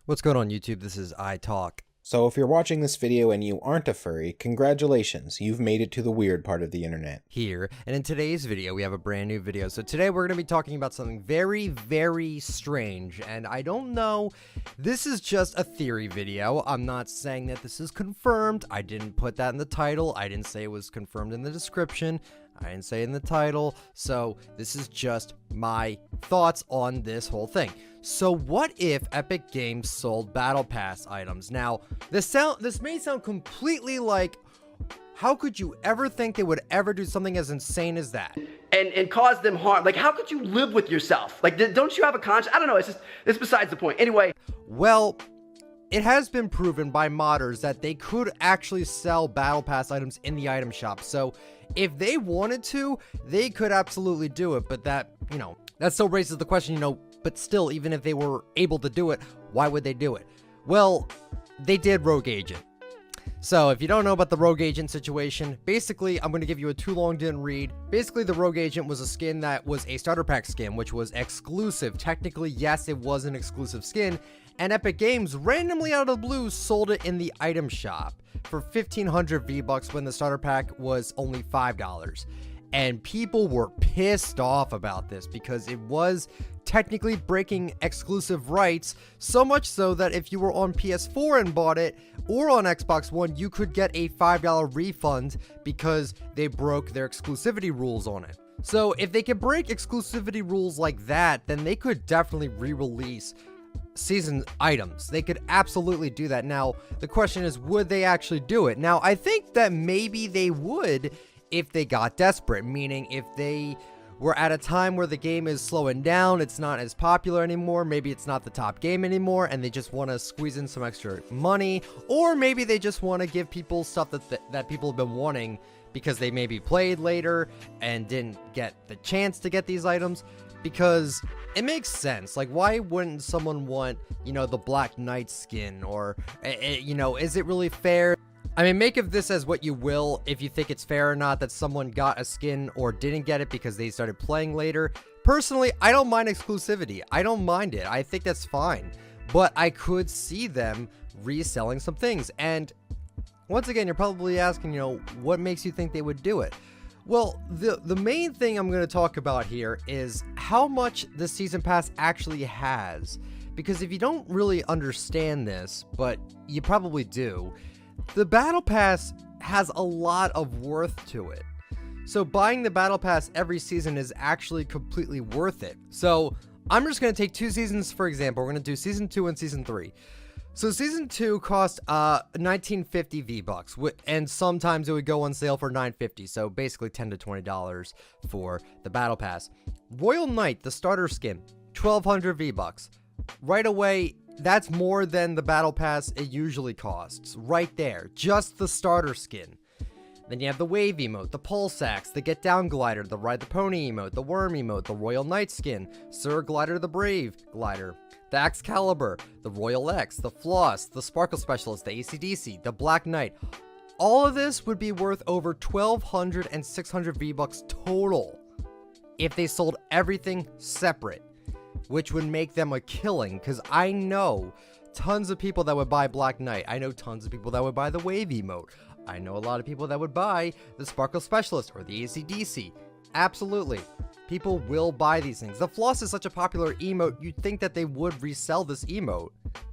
What's going on YouTube? This is iTalk. So if you're watching this video and you aren't a furry, congratulations, you've made it to the weird part of the internet. Here, and in today's video, we have a brand new video. So today we're going to be talking about something very, very strange, and I don't know, this is just a theory video. I'm not saying that this is confirmed. I didn't put that in the title. I didn't say it was confirmed in the description. I didn't say it in the title. So this is just my thoughts on this whole thing. So what if Epic Games sold Battle Pass items? Now, this may sound completely like, how could you ever think they would ever do something as insane as that? And cause them harm. Like, how could you live with yourself? Like, don't you have a conscience? I don't know. It's besides the point. Anyway. Well, it has been proven by modders that they could actually sell Battle Pass items in the item shop. So if they wanted to, they could absolutely do it. But that, that still raises the question, but still, even if they were able to do it, why would they do it? Well, they did Rogue Agent. So if you don't know about the Rogue Agent situation, basically, I'm going to give you a too long didn't read. Basically, the Rogue Agent was a skin that was a starter pack skin, which was exclusive. Technically, yes, it was an exclusive skin. And Epic Games randomly out of the blue sold it in the item shop for 1,500 V-Bucks when the starter pack was only $5. And people were pissed off about this because it was technically breaking exclusive rights, so much so that if you were on PS4 and bought it or on Xbox One, you could get a $5 refund because they broke their exclusivity rules on it. So if they could break exclusivity rules like that, then they could definitely re-release season items. They could absolutely do that. Now, the question is, would they actually do it? Now, I think that maybe they would if they got desperate, meaning if they were at a time where the game is slowing down, it's not as popular anymore, maybe it's not the top game anymore, and they just want to squeeze in some extra money, or maybe they just want to give people stuff that people have been wanting because they maybe played later and didn't get the chance to get these items. Because it makes sense. Like, why wouldn't someone want, the Black Knight skin? Or, is it really fair? I mean, make of this as what you will, if you think it's fair or not that someone got a skin or didn't get it because they started playing later. Personally, I don't mind exclusivity. I don't mind it. I think that's fine. But I could see them reselling some things. And once again, you're probably asking, what makes you think they would do it? Well, the main thing I'm going to talk about here is how much the Season Pass actually has. Because if you don't really understand this, but you probably do, the Battle Pass has a lot of worth to it. So buying the Battle Pass every season is actually completely worth it. So I'm just going to take two seasons, for example. We're going to do Season 2 and Season 3. So Season 2 cost 1950 V-Bucks, and sometimes it would go on sale for $9.50, so basically $10 to $20 for the Battle Pass. Royal Knight, the starter skin, 1,200 V-Bucks. Right away, that's more than the Battle Pass it usually costs, right there, just the starter skin. Then you have the Wave emote, the Pulse Axe, the Get Down glider, the Ride the Pony emote, the Worm emote, the Royal Knight skin, Sir Glider the Brave glider, the Excalibur, the Royal X, the Floss, the Sparkle Specialist, the AC/DC, the Black Knight. All of this would be worth over 1,200 and 600 V-Bucks total if they sold everything separate, which would make them a killing, because I know tons of people that would buy Black Knight. I know tons of people that would buy the Wave emote. I know a lot of people that would buy the Sparkle Specialist or the AC/DC. Absolutely. People will buy these things. The Floss is such a popular emote, you'd think that they would resell this emote.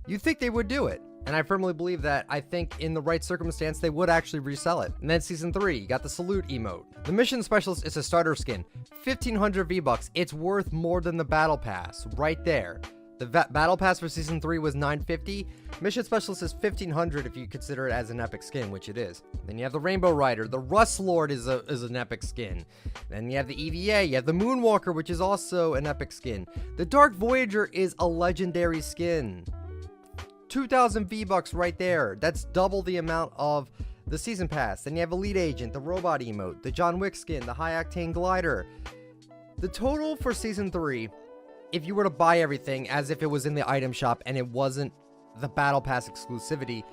You'd think they would do it. And I firmly believe that. I think in the right circumstance, they would actually resell it. And then Season 3, you got the Salute emote. The Mission Specialist is a starter skin. 1,500 V-Bucks. It's worth more than the Battle Pass. Right there. The Battle Pass for Season 3 was $9.50. Mission Specialist is $1,500 if you consider it as an epic skin, which it is. Then you have the Rainbow Rider. The Rust Lord is an epic skin. Then you have the EVA. You have the Moonwalker, which is also an epic skin. The Dark Voyager is a legendary skin. 2,000 V-Bucks right there. That's double the amount of the Season Pass. Then you have Elite Agent, the Robot emote, the John Wick skin, the High Octane glider. The total for Season 3, if you were to buy everything as if it was in the item shop and it wasn't the Battle Pass exclusivity,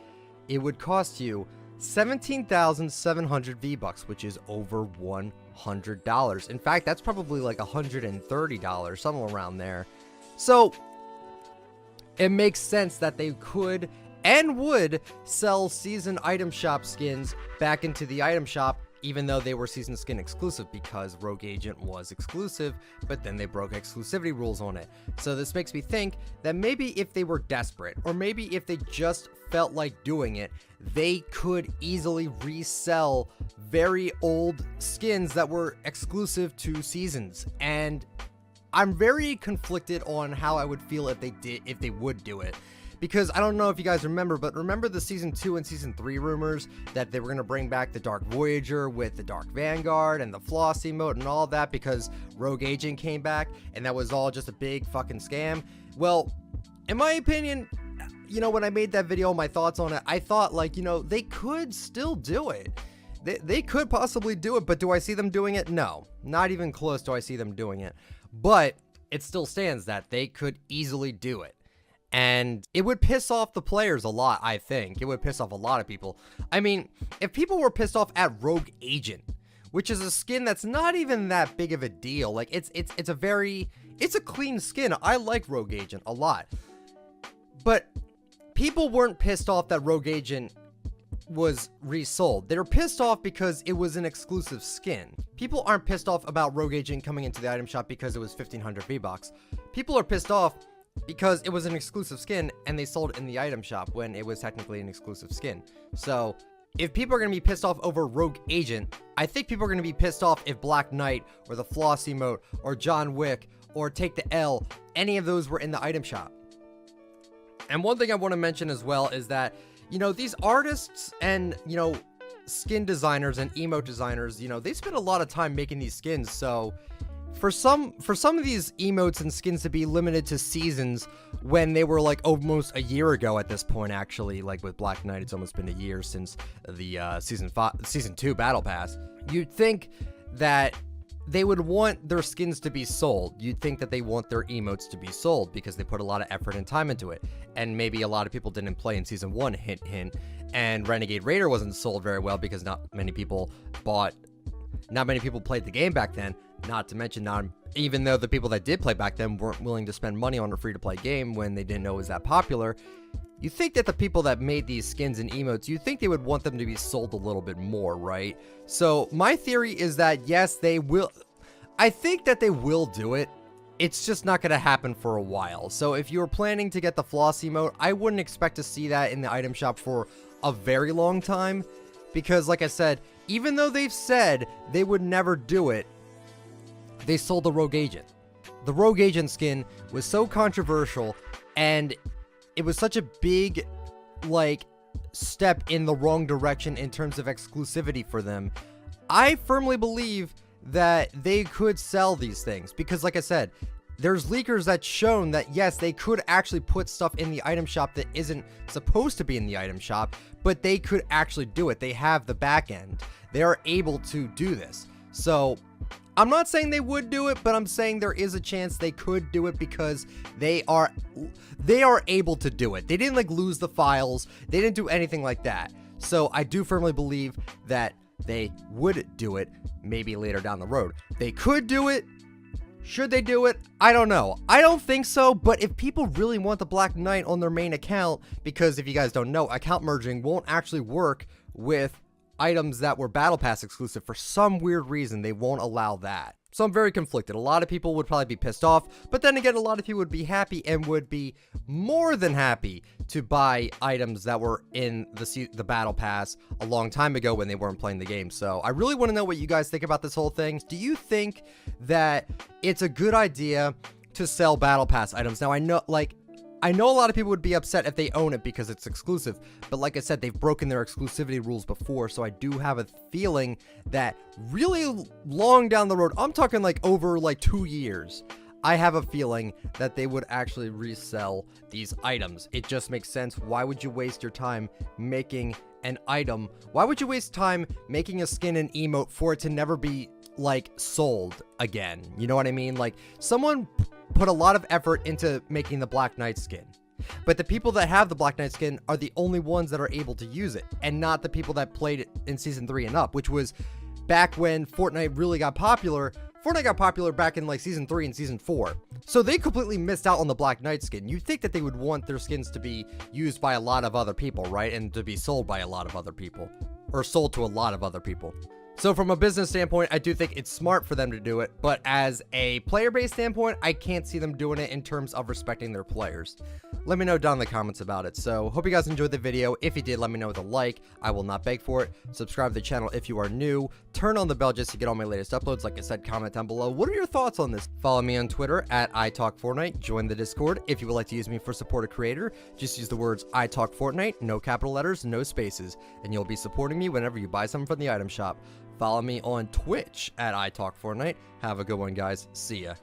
it would cost you 17,700 V-Bucks, which is over $100. In fact, that's probably like $130, somewhere around there. So it makes sense that they could and would sell season item shop skins back into the item shop, even though they were season skin exclusive, because Rogue Agent was exclusive, but then they broke exclusivity rules on it. So this makes me think that maybe if they were desperate, or maybe if they just felt like doing it, they could easily resell very old skins that were exclusive to seasons. And I'm very conflicted on how I would feel if they would do it. Because I don't know if you guys remember, but remember the Season 2 and Season 3 rumors that they were going to bring back the Dark Voyager with the Dark Vanguard and the Floss emote and all that because Rogue Agent came back, and that was all just a big fucking scam? Well, in my opinion, you know, when I made that video, my thoughts on it, I thought, like, you know, they could still do it. They could possibly do it, but do I see them doing it? No, not even close do I see them doing it. But it still stands that they could easily do it. And it would piss off the players a lot, I think. It would piss off a lot of people. I mean, if people were pissed off at Rogue Agent, which is a skin that's not even that big of a deal. Like, it's a clean skin. I like Rogue Agent a lot. But people weren't pissed off that Rogue Agent was resold. They were pissed off because it was an exclusive skin. People aren't pissed off about Rogue Agent coming into the item shop because it was 1,500 V-Bucks. People are pissed off because it was an exclusive skin and they sold it in the item shop when it was technically an exclusive skin. So if people are going to be pissed off over Rogue Agent, I think people are going to be pissed off if Black Knight or the Floss emote or John Wick or Take the L, any of those were in the item shop. And one thing I want to mention as well is that, you know, these artists and, you know, skin designers and emote designers, you know, they spend a lot of time making these skins. So for some of these emotes and skins to be limited to seasons when they were like almost a year ago at this point, actually, like with Black Knight, it's almost been a year since the season 2 battle pass. You'd think that they would want their skins to be sold. You'd think that they want their emotes to be sold because they put a lot of effort and time into it. And maybe a lot of people didn't play in season 1, hint hint, and Renegade Raider wasn't sold very well because not many people played the game back then. Not to mention, even though the people that did play back then weren't willing to spend money on a free-to-play game when they didn't know it was that popular, you think that the people that made these skins and emotes, you think they would want them to be sold a little bit more, right? So my theory is that, yes, they will. I think that they will do it. It's just not going to happen for a while. So if you're planning to get the Floss emote, I wouldn't expect to see that in the item shop for a very long time. Because, like I said, even though they've said they would never do it, they sold the Rogue Agent. The Rogue Agent skin was so controversial, and it was such a big, like, step in the wrong direction in terms of exclusivity for them. I firmly believe that they could sell these things because, like I said, there's leakers that's shown that, yes, they could actually put stuff in the item shop that isn't supposed to be in the item shop, but they could actually do it. They have the back end. They are able to do this. So I'm not saying they would do it, but I'm saying there is a chance they could do it because they are able to do it. They didn't like lose the files. They didn't do anything like that. So I do firmly believe that they would do it maybe later down the road. They could do it. Should they do it? I don't know. I don't think so, but if people really want the Black Knight on their main account, because if you guys don't know, account merging won't actually work with items that were Battle Pass exclusive. For some weird reason, they won't allow that. So I'm very conflicted. A lot of people would probably be pissed off, but then again, a lot of people would be happy and would be more than happy to buy items that were in the Battle Pass a long time ago when they weren't playing the game. So I really want to know what you guys think about this whole thing. Do you think that it's a good idea to sell Battle Pass items? Now, I know a lot of people would be upset if they own it because it's exclusive, but like I said, they've broken their exclusivity rules before, so I do have a feeling that really long down the road, I'm talking like over like 2 years, I have a feeling that they would actually resell these items. It just makes sense. Why would you waste your time making an item? Why would you waste time making a skin and emote for it to never be like sold again? You know what I mean? Like, someone put a lot of effort into making the Black Knight skin, but the people that have the Black Knight skin are the only ones that are able to use it, and not the people that played it in season 3 and up, which was back when Fortnite really got popular. Fortnite got popular back in like season 3 and season 4. So they completely missed out on the Black Knight skin. You'd think that they would want their skins to be used by a lot of other people, right? And to be sold by a lot of other people. Or sold to a lot of other people. So from a business standpoint, I do think it's smart for them to do it, but as a player-based standpoint, I can't see them doing it in terms of respecting their players. Let me know down in the comments about it. So hope you guys enjoyed the video. If you did, let me know with a like. I will not beg for it. Subscribe to the channel if you are new. Turn on the bell just to get all my latest uploads. Like I said, comment down below. What are your thoughts on this? Follow me on Twitter at ITalkFortnite. Join the Discord. If you would like to use me for support a creator, just use the words ITalkFortnite, no capital letters, no spaces, and you'll be supporting me whenever you buy something from the item shop. Follow me on Twitch at ITalkFortnite. Have a good one, guys. See ya.